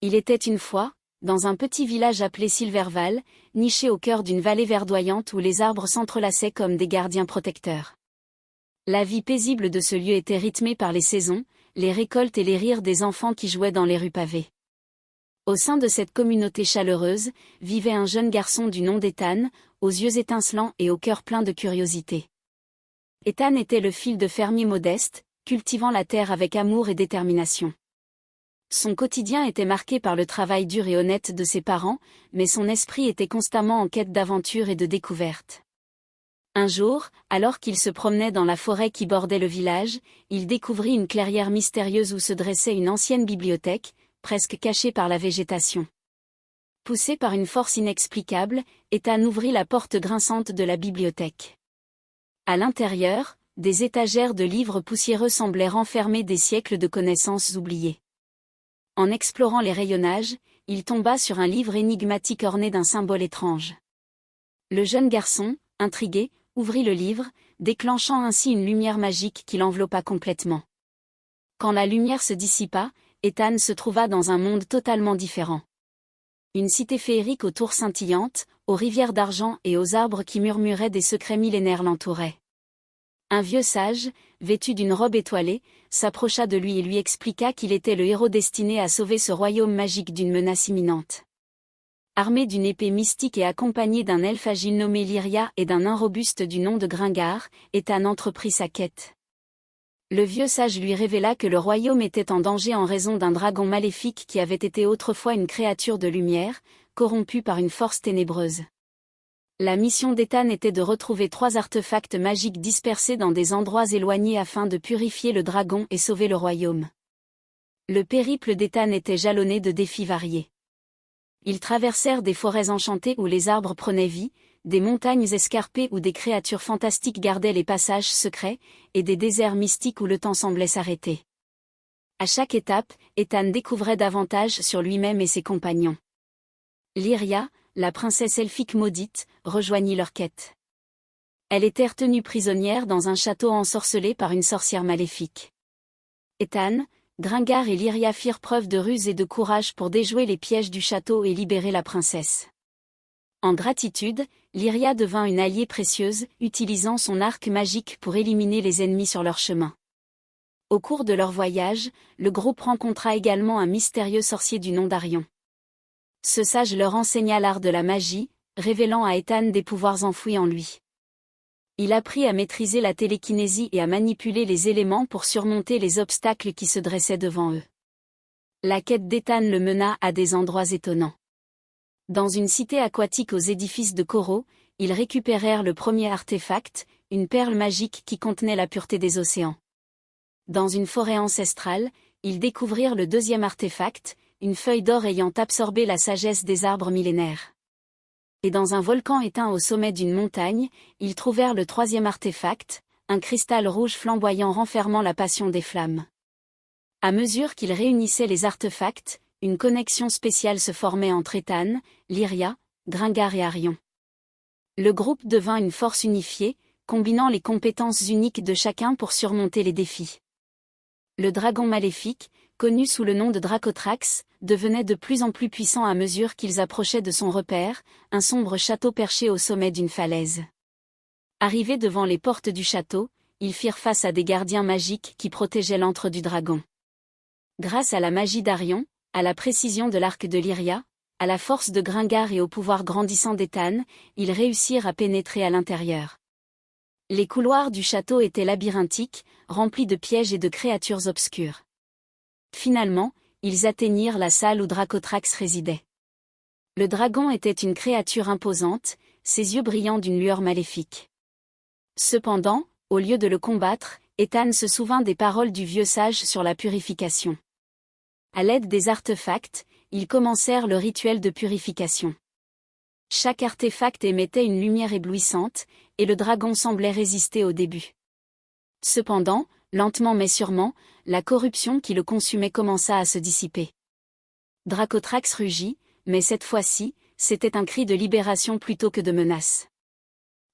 Il était une fois, dans un petit village appelé Silverval, niché au cœur d'une vallée verdoyante où les arbres s'entrelaçaient comme des gardiens protecteurs. La vie paisible de ce lieu était rythmée par les saisons, les récoltes et les rires des enfants qui jouaient dans les rues pavées. Au sein de cette communauté chaleureuse, vivait un jeune garçon du nom d'Ethan, aux yeux étincelants et au cœur plein de curiosité. Ethan était le fils de fermiers modestes, cultivant la terre avec amour et détermination. Son quotidien était marqué par le travail dur et honnête de ses parents, mais son esprit était constamment en quête d'aventure et de découverte. Un jour, alors qu'il se promenait dans la forêt qui bordait le village, il découvrit une clairière mystérieuse où se dressait une ancienne bibliothèque, presque cachée par la végétation. Poussé par une force inexplicable, Ethan ouvrit la porte grinçante de la bibliothèque. À l'intérieur, des étagères de livres poussiéreux semblaient renfermer des siècles de connaissances oubliées. En explorant les rayonnages, il tomba sur un livre énigmatique orné d'un symbole étrange. Le jeune garçon, intrigué, ouvrit le livre, déclenchant ainsi une lumière magique qui l'enveloppa complètement. Quand la lumière se dissipa, Ethan se trouva dans un monde totalement différent. Une cité féerique aux tours scintillantes, aux rivières d'argent et aux arbres qui murmuraient des secrets millénaires l'entouraient. Un vieux sage, vêtu d'une robe étoilée, s'approcha de lui et lui expliqua qu'il était le héros destiné à sauver ce royaume magique d'une menace imminente. Armé d'une épée mystique et accompagné d'un elfe agile nommé Lyria et d'un nain robuste du nom de Gringar, Ethan entreprit sa quête. Le vieux sage lui révéla que le royaume était en danger en raison d'un dragon maléfique qui avait été autrefois une créature de lumière, corrompue par une force ténébreuse. La mission d'Ethan était de retrouver 3 artefacts magiques dispersés dans des endroits éloignés afin de purifier le dragon et sauver le royaume. Le périple d'Ethan était jalonné de défis variés. Ils traversèrent des forêts enchantées où les arbres prenaient vie, des montagnes escarpées où des créatures fantastiques gardaient les passages secrets, et des déserts mystiques où le temps semblait s'arrêter. À chaque étape, Ethan découvrait davantage sur lui-même et ses compagnons. Lyria, la princesse elfique maudite, rejoignit leur quête. Elle était retenue prisonnière dans un château ensorcelé par une sorcière maléfique. Ethan, Gringar et Lyria firent preuve de ruse et de courage pour déjouer les pièges du château et libérer la princesse. En gratitude, Lyria devint une alliée précieuse, utilisant son arc magique pour éliminer les ennemis sur leur chemin. Au cours de leur voyage, le groupe rencontra également un mystérieux sorcier du nom d'Arion. Ce sage leur enseigna l'art de la magie, révélant à Ethan des pouvoirs enfouis en lui. Il apprit à maîtriser la télékinésie et à manipuler les éléments pour surmonter les obstacles qui se dressaient devant eux. La quête d'Ethan le mena à des endroits étonnants. Dans une cité aquatique aux édifices de coraux, ils récupérèrent le premier artefact, une perle magique qui contenait la pureté des océans. Dans une forêt ancestrale, ils découvrirent le deuxième artefact, une feuille d'or ayant absorbé la sagesse des arbres millénaires. Et dans un volcan éteint au sommet d'une montagne, ils trouvèrent le troisième artefact, un cristal rouge flamboyant renfermant la passion des flammes. À mesure qu'ils réunissaient les artefacts, une connexion spéciale se formait entre Ethan, Lyria, Gringar et Arion. Le groupe devint une force unifiée, combinant les compétences uniques de chacun pour surmonter les défis. Le dragon maléfique, connu sous le nom de Dracotrax, devenait de plus en plus puissant à mesure qu'ils approchaient de son repère, un sombre château perché au sommet d'une falaise. Arrivés devant les portes du château, ils firent face à des gardiens magiques qui protégeaient l'antre du dragon. Grâce à la magie d'Arion, à la précision de l'arc de Lyria, à la force de Gringar et au pouvoir grandissant d'Ethan, ils réussirent à pénétrer à l'intérieur. Les couloirs du château étaient labyrinthiques, remplis de pièges et de créatures obscures. Finalement, ils atteignirent la salle où Dracotrax résidait. Le dragon était une créature imposante, ses yeux brillant d'une lueur maléfique. Cependant, au lieu de le combattre, Ethan se souvint des paroles du vieux sage sur la purification. À l'aide des artefacts, ils commencèrent le rituel de purification. Chaque artefact émettait une lumière éblouissante, et le dragon semblait résister au début. Cependant, lentement mais sûrement, la corruption qui le consumait commença à se dissiper. Dracotrax rugit, mais cette fois-ci, c'était un cri de libération plutôt que de menace.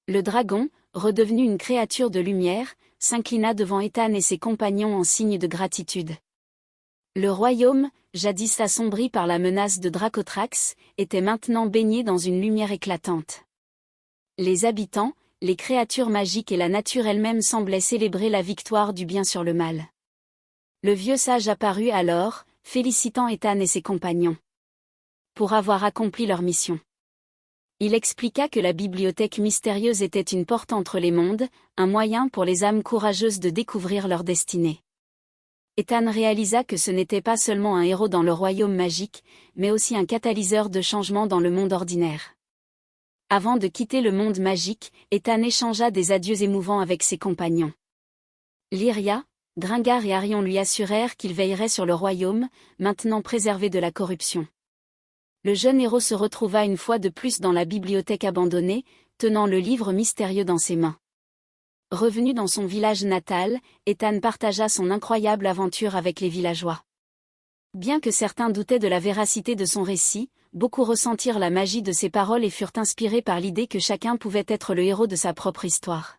Le dragon, redevenu une créature de lumière, s'inclina devant Ethan et ses compagnons en signe de gratitude. Le royaume, jadis assombri par la menace de Dracotrax, était maintenant baigné dans une lumière éclatante. Les habitants, les créatures magiques et la nature elle-même semblaient célébrer la victoire du bien sur le mal. Le vieux sage apparut alors, félicitant Ethan et ses compagnons pour avoir accompli leur mission. Il expliqua que la bibliothèque mystérieuse était une porte entre les mondes, un moyen pour les âmes courageuses de découvrir leur destinée. Ethan réalisa que ce n'était pas seulement un héros dans le royaume magique, mais aussi un catalyseur de changement dans le monde ordinaire. Avant de quitter le monde magique, Ethan échangea des adieux émouvants avec ses compagnons. Lyria, Gringar et Arion lui assurèrent qu'ils veilleraient sur le royaume, maintenant préservé de la corruption. Le jeune héros se retrouva une fois de plus dans la bibliothèque abandonnée, tenant le livre mystérieux dans ses mains. Revenu dans son village natal, Ethan partagea son incroyable aventure avec les villageois. Bien que certains doutaient de la véracité de son récit, beaucoup ressentirent la magie de ses paroles et furent inspirés par l'idée que chacun pouvait être le héros de sa propre histoire.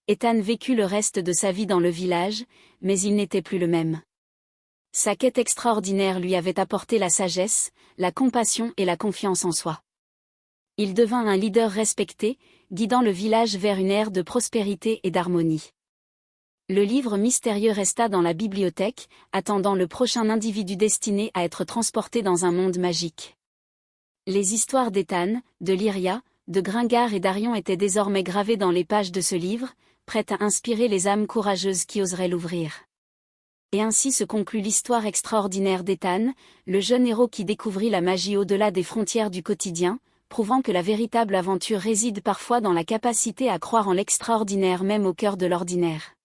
Ethan vécut le reste de sa vie dans le village, mais il n'était plus le même. Sa quête extraordinaire lui avait apporté la sagesse, la compassion et la confiance en soi. Il devint un leader respecté, guidant le village vers une ère de prospérité et d'harmonie. Le livre mystérieux resta dans la bibliothèque, attendant le prochain individu destiné à être transporté dans un monde magique. Les histoires d'Ethan, de Lyria, de Gringar et d'Arion étaient désormais gravées dans les pages de ce livre, prêtes à inspirer les âmes courageuses qui oseraient l'ouvrir. Et ainsi se conclut l'histoire extraordinaire d'Ethan, le jeune héros qui découvrit la magie au-delà des frontières du quotidien, prouvant que la véritable aventure réside parfois dans la capacité à croire en l'extraordinaire même au cœur de l'ordinaire.